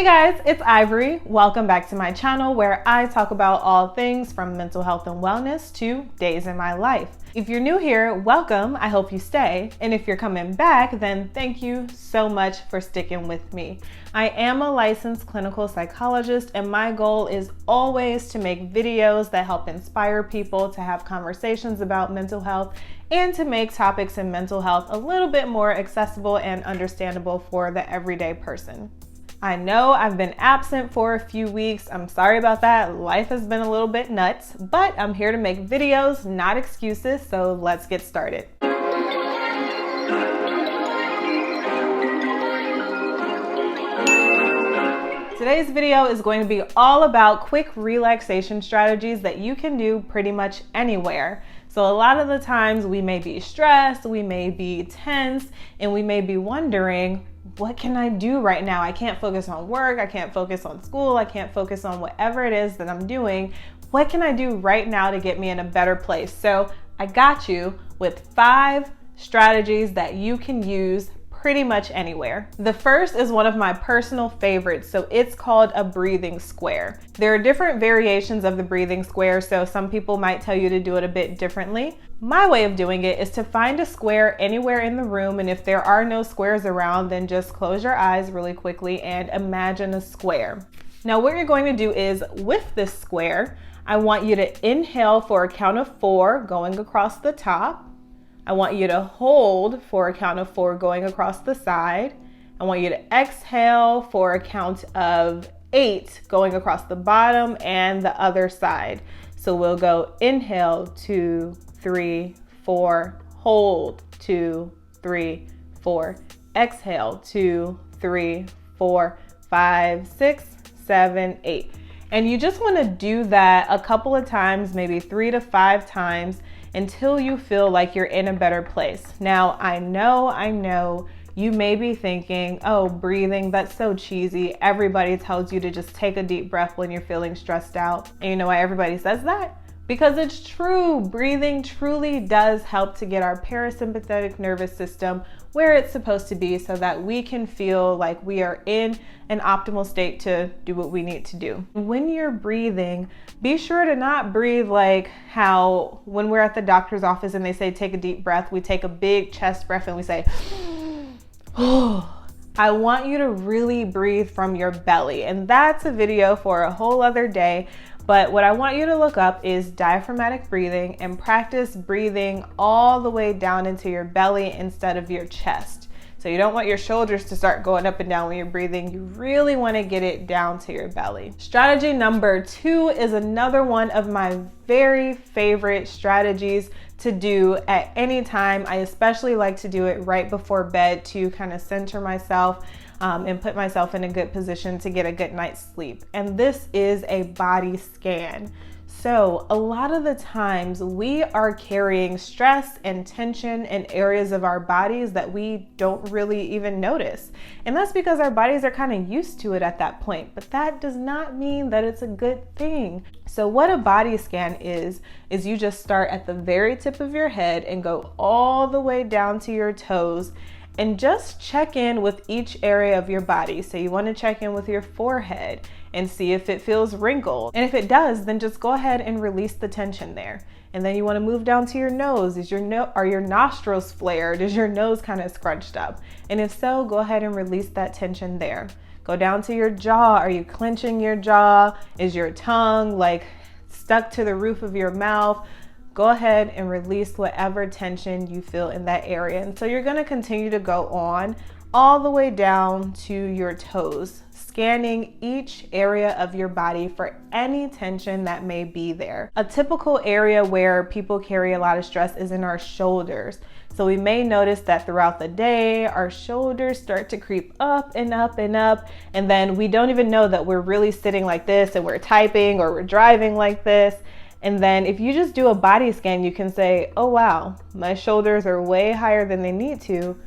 Hey guys, it's Ivory. Welcome back to my channel where I talk about all things from mental health and wellness to days in my life. If you're new here, welcome. I hope you stay. And if you're coming back, then thank you so much for sticking with me. I am a licensed clinical psychologist, and my goal is always to make videos that help inspire people to have conversations about mental health and to make topics in mental health a little bit more accessible and understandable for the everyday person. I know I've been absent for a few weeks. I'm sorry about that. Life has been a little bit nuts, but I'm here to make videos, not excuses, so let's get started. Today's video is going to be all about quick relaxation strategies that you can do pretty much anywhere. So a lot of the times we may be stressed, we may be tense, and we may be wondering, what can I do right now? I can't focus on work, I can't focus on school, I can't focus on whatever it is that I'm doing. What can I do right now to get me in a better place? So I got you with 5 strategies that you can use pretty much anywhere. The first is one of my personal favorites, so it's called a breathing square. There are different variations of the breathing square, so some people might tell you to do it a bit differently. My way of doing it is to find a square anywhere in the room, and if there are no squares around, then just close your eyes really quickly and imagine a square. Now what you're going to do is, with this square, I want you to inhale for a count of 4 going across the top. I want you to hold for a count of 4 going across the side. I want you to exhale for a count of 8 going across the bottom and the other side. So we'll go inhale 2, 3, 4, hold 2, 3, 4, exhale 2, 3, 4, 5, 6, 7, 8. And you just want to do that a couple of times, maybe 3 to 5 times, until you feel like you're in a better place. Now, I know you may be thinking, oh, breathing, that's so cheesy. Everybody tells you to just take a deep breath when you're feeling stressed out. And you know why everybody says that? Because it's true. Breathing truly does help to get our parasympathetic nervous system where it's supposed to be so that we can feel like we are in an optimal state to do what we need to do. When you're breathing, be sure to not breathe like how when we're at the doctor's office and they say take a deep breath, we take a big chest breath and we say, oh. I want you to really breathe from your belly, and that's a video for a whole other day. But what I want you to look up is diaphragmatic breathing and practice breathing all the way down into your belly instead of your chest. So you don't want your shoulders to start going up and down when you're breathing. You really want to get it down to your belly. Strategy number 2 is another one of my very favorite strategies to do at any time. I especially like to do it right before bed to kind of center myself and put myself in a good position to get a good night's sleep. And this is a body scan. So a lot of the times we are carrying stress and tension in areas of our bodies that we don't really even notice. And that's because our bodies are kind of used to it at that point, but that does not mean that it's a good thing. So what a body scan is you just start at the very tip of your head and go all the way down to your toes and just check in with each area of your body. So you want to check in with your forehead and see if it feels wrinkled. And if it does, then just go ahead and release the tension there. And then you want to move down to your nose. Are your nostrils flared? Is your nose kind of scrunched up? And if so, go ahead and release that tension there. Go down to your jaw. Are you clenching your jaw? Is your tongue like stuck to the roof of your mouth? Go ahead and release whatever tension you feel in that area. And so you're going to continue to go on all the way down to your toes, scanning each area of your body for any tension that may be there. A typical area where people carry a lot of stress is in our shoulders. So we may notice that throughout the day, our shoulders start to creep up and up and up. And then we don't even know that we're really sitting like this and we're typing or we're driving like this. And then if you just do a body scan, you can say, oh wow, my shoulders are way higher than they need to.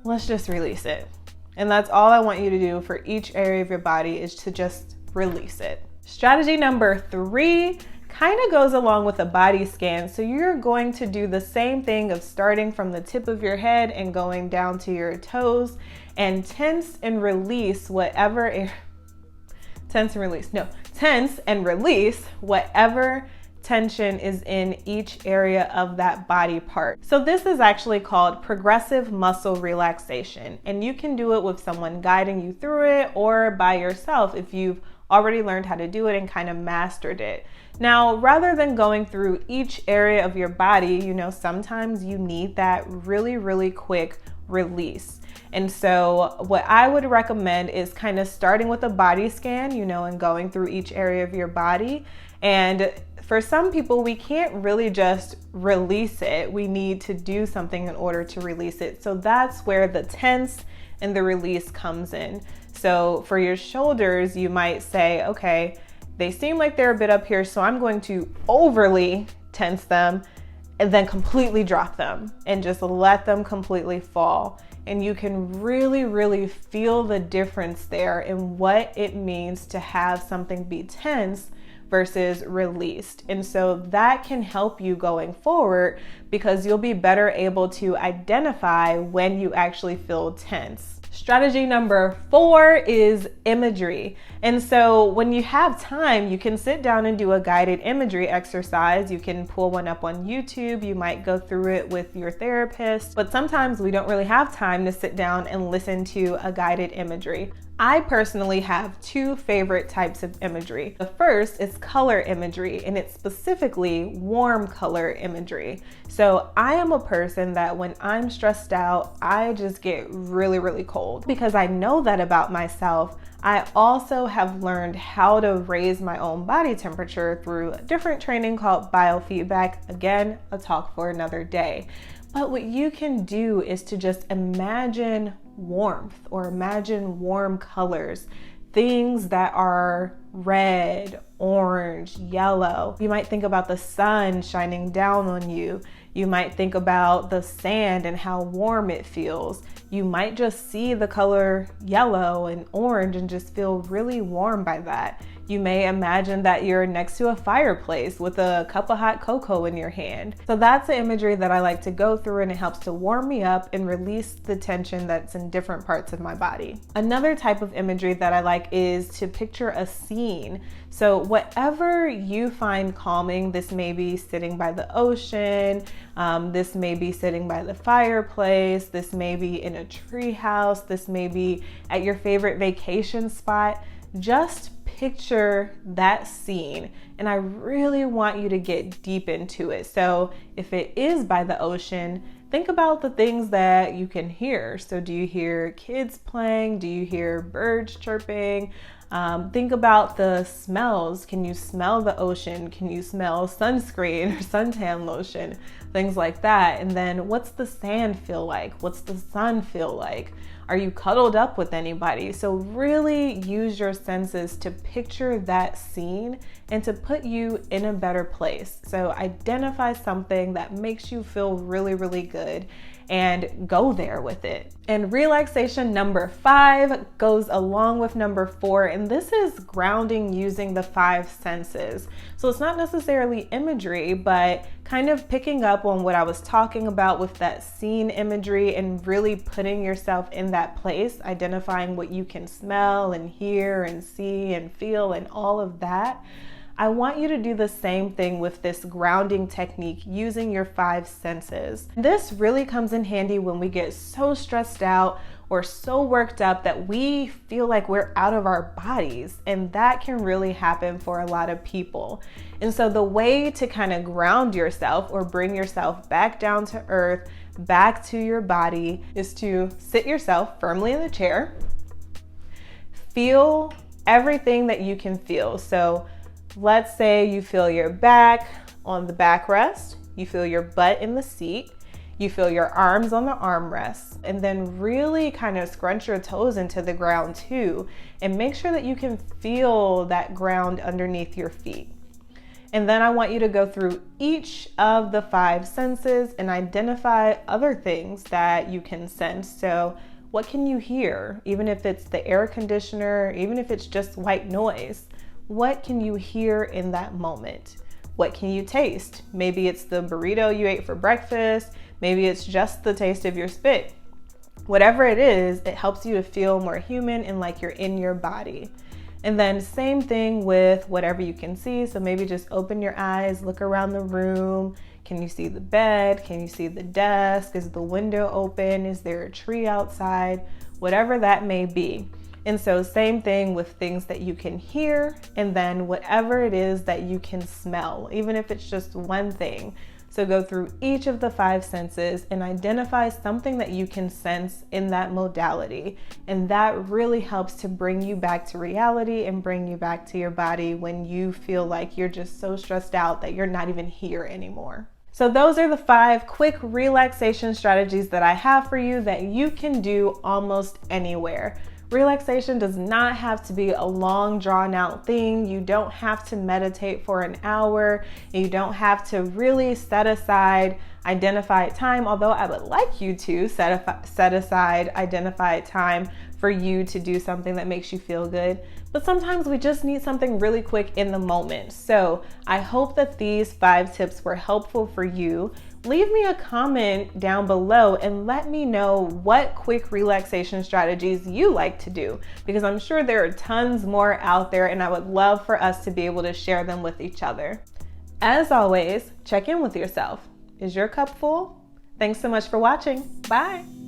Let's just release it. And that's all I want you to do for each area of your body, is to just release it. Strategy number 3 kind of goes along with a body scan. So you're going to do the same thing of starting from the tip of your head and going down to your toes and tense and release whatever tense and release. No, tense and release whatever tension is in each area of that body part. So this is actually called progressive muscle relaxation, and you can do it with someone guiding you through it or by yourself if you've already learned how to do it and kind of mastered it. Now, rather than going through each area of your body, you know, sometimes you need that really, really quick release. And so what I would recommend is kind of starting with a body scan, you know, and going through each area of your body. And for some people, we can't really just release it. We need to do something in order to release it. So that's where the tense and the release comes in. So for your shoulders, you might say, okay, they seem like they're a bit up here, so I'm going to overly tense them and then completely drop them and just let them completely fall. And you can really, really feel the difference there in what it means to have something be tense versus released. And so that can help you going forward because you'll be better able to identify when you actually feel tense. Strategy number 4 is imagery. And so when you have time, you can sit down and do a guided imagery exercise. You can pull one up on YouTube. You might go through it with your therapist, but sometimes we don't really have time to sit down and listen to a guided imagery. I personally have 2 favorite types of imagery. The first is color imagery, and it's specifically warm color imagery. So I am a person that when I'm stressed out, I just get really, really cold. Because I know that about myself, I also have learned how to raise my own body temperature through a different training called biofeedback. Again, a talk for another day. But what you can do is to just imagine warmth or imagine warm colors, things that are red, orange, yellow. You might think about the sun shining down on you. You might think about the sand and how warm it feels. You might just see the color yellow and orange and just feel really warm by that. You may imagine that you're next to a fireplace with a cup of hot cocoa in your hand. So that's the imagery that I like to go through, and it helps to warm me up and release the tension that's in different parts of my body. Another type of imagery that I like is to picture a scene. So whatever you find calming, this may be sitting by the ocean, this may be sitting by the fireplace, this may be in a tree house, this may be at your favorite vacation spot. Just picture that scene, and I really want you to get deep into it. So if it is by the ocean, think about the things that you can hear. So do you hear kids playing? Do you hear birds chirping? Think about the smells. Can you smell the ocean? Can you smell sunscreen or suntan lotion? Things like that. And then what's the sand feel like? What's the sun feel like? Are you cuddled up with anybody? So really use your senses to picture that scene and to put you in a better place. So identify something that makes you feel really, really good and go there with it. And relaxation number 5 goes along with number 4, and this is grounding using the 5 senses. So it's not necessarily imagery, but kind of picking up on what I was talking about with that scene imagery and really putting yourself in that place, identifying what you can smell and hear and see and feel and all of that. I want you to do the same thing with this grounding technique using your 5 senses. This really comes in handy when we get so stressed out or so worked up that we feel like we're out of our bodies, and that can really happen for a lot of people. And so the way to kind of ground yourself or bring yourself back down to earth, back to your body, is to sit yourself firmly in the chair. Feel everything that you can feel. So let's say you feel your back on the backrest, you feel your butt in the seat, you feel your arms on the armrests, and then really kind of scrunch your toes into the ground too, and make sure that you can feel that ground underneath your feet. And then I want you to go through each of the 5 senses and identify other things that you can sense. So what can you hear? Even if it's the air conditioner, even if it's just white noise, what can you hear in that moment? What can you taste? Maybe it's the burrito you ate for breakfast. Maybe it's just the taste of your spit. Whatever it is, it helps you to feel more human and like you're in your body. And then same thing with whatever you can see. So maybe just open your eyes, look around the room. Can you see the bed? Can you see the desk? Is the window open? Is there a tree outside? Whatever that may be. And so same thing with things that you can hear, and then whatever it is that you can smell, even if it's just one thing. So go through each of the 5 senses and identify something that you can sense in that modality. And that really helps to bring you back to reality and bring you back to your body when you feel like you're just so stressed out that you're not even here anymore. So those are the 5 quick relaxation strategies that I have for you that you can do almost anywhere. Relaxation does not have to be a long, drawn out thing. You don't have to meditate for an hour. You don't have to really set aside identified time, although I would like you to set aside identified time for you to do something that makes you feel good. But sometimes we just need something really quick in the moment. So I hope that these 5 tips were helpful for you. Leave me a comment down below and let me know what quick relaxation strategies you like to do, because I'm sure there are tons more out there and I would love for us to be able to share them with each other. As always, check in with yourself. Is your cup full? Thanks so much for watching. Bye.